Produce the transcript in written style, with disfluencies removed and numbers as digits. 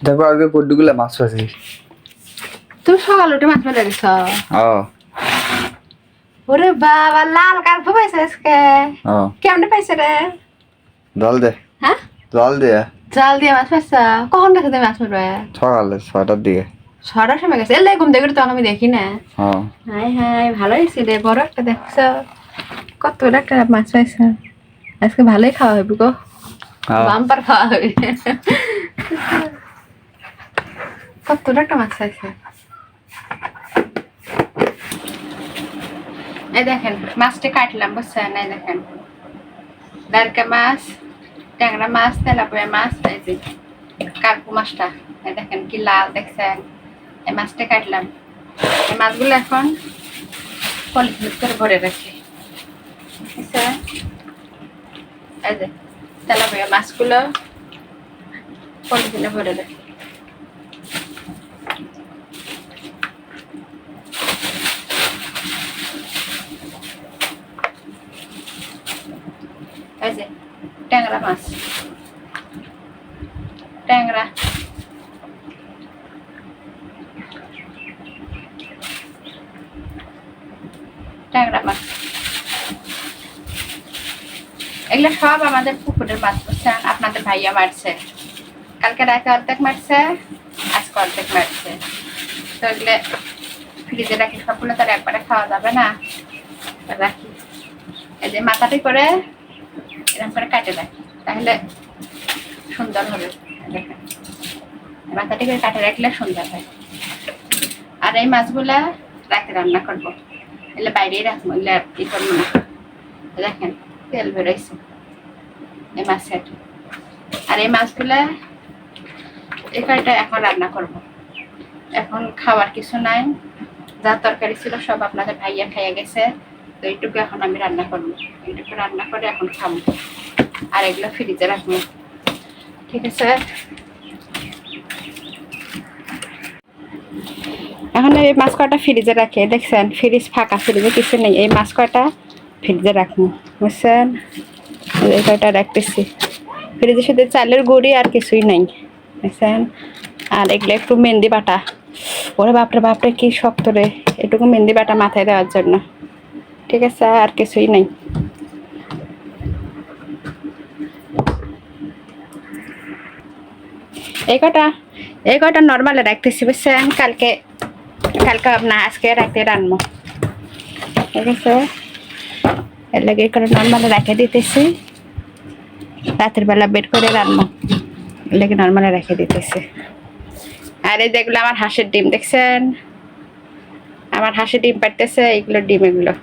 দেখো আজকে কদ্দুগুলা মাছ আছে। তুমি সকাল উঠে মাছ মেরে গেছ? ও ওরে বাবা, লাল কার্প পাইছে আজকে। ও কেমনে পাইছে রে? জল দে, হ্যাঁ, জল দে। জাল দিয়ে মাছ পাইছ? কখন দেখে তুমি মাছ মারবে? সকালে 6টার দিকে। 6টার সময় গেছে? এলে ঘুম থেকে তখন আমি দেখি না। হ্যাঁ হাই হাই, ভালো হয়েছে রে, বড় একটা দেখছ। কত বড় একটা মাছ পাইছ। আজকে ভালোই খাওয়া হবে গো, বাম্পার খাওয়া হবে। কত বড় একটা মাছ পাইছে। এই দেখেন মাছটা কাটলাম, বুঝছেন? এই দেখেন দারকা মাছ, ট্যাংরা মাছ, তেলাপিয়া মাছ, এই যে কার্পু মাছটা। এই দেখেন কি লাল দেখছেন। এই মাছটা কাটলাম। এই মাছগুলো এখন পলিথিন করে ভরে রাখি। বুঝছেন? এই যে তেলাপিয়া মাছগুলো পলিথিনে ভরে রাখি। এই যে ট্যাংরা মাছ, ট্যাংরা, ট্যাংরা মাছ, এগুলো সব আমাদের পুকুরের মাছ। বুঝছেন? আপনাদের ভাইয়া মারছে, কালকে রাতে অর্ধেক মারছে, আজকে অর্ধেক মারছে। তো এগুলো ফ্রিজে রাখি, সবগুলো তো আর একবারে খাওয়া যাবে না, রাখি। এই যে মাথাটি করে এরকম করে কাটে রাখি, তাহলে সুন্দর হবে। দেখেন মাথাটি করে কাটে রাখলে সুন্দর হয়। আর এই মাছগুলা রাতে রান্না করবো, এলে বাইরেই রাখবো, এলে ই করবো না। দেখেন তেল বেরোইছে এই মাছের। আর এই মাছগুলা এই কয়টা এখন রান্না করব। এখন খাওয়ার কিছু নাই, যা তরকারি ছিল সব আপনাদের ভাইয়া খাইয়া গেছে। তো এইটুকু এখন আমি রান্না করবো, এইটুকু রান্না করে এখন খাবো। আর এগুলো ফ্রিজে রাখবো, ঠিক আছে? এখন এই মাছ কয়টা ফ্রিজে রাখে, দেখছেন ফ্রিজ ফাঁকা, ফ্রিজে কিছু নেই। এই মাছ কয়টা ফ্রিজে রাখবো, বুঝছেন? এই কয়টা রাখতেছি ফ্রিজে, শুধু চালের গুঁড়ি আর কিছুই নাই, বুঝছেন? আর এগুলো একটু মেহেন্দি বাটা। ওরে বাপরে বাপরে কি শক্ত রে, এটুকু মেহেন্দি বাটা মাথায় দেওয়ার জন্য, ঠিক আছে? আর কিছুই নাই। এই কটা নর্মালে রাখতেছি, বুঝছেন? কালকে না, আজকে রাতে রান্না, ঠিক আছে? এর লাগে এই কটা নর্মালে রেখে দিতেছি, রাতের বেলা বের করে রান্না, এর লাগে নর্মালে রেখে দিতেছি। আর এই যেগুলো আমার হাঁসের ডিম, দেখছেন? আমার হাঁসের ডিম পাড়তেছে, এইগুলো ডিম, এগুলো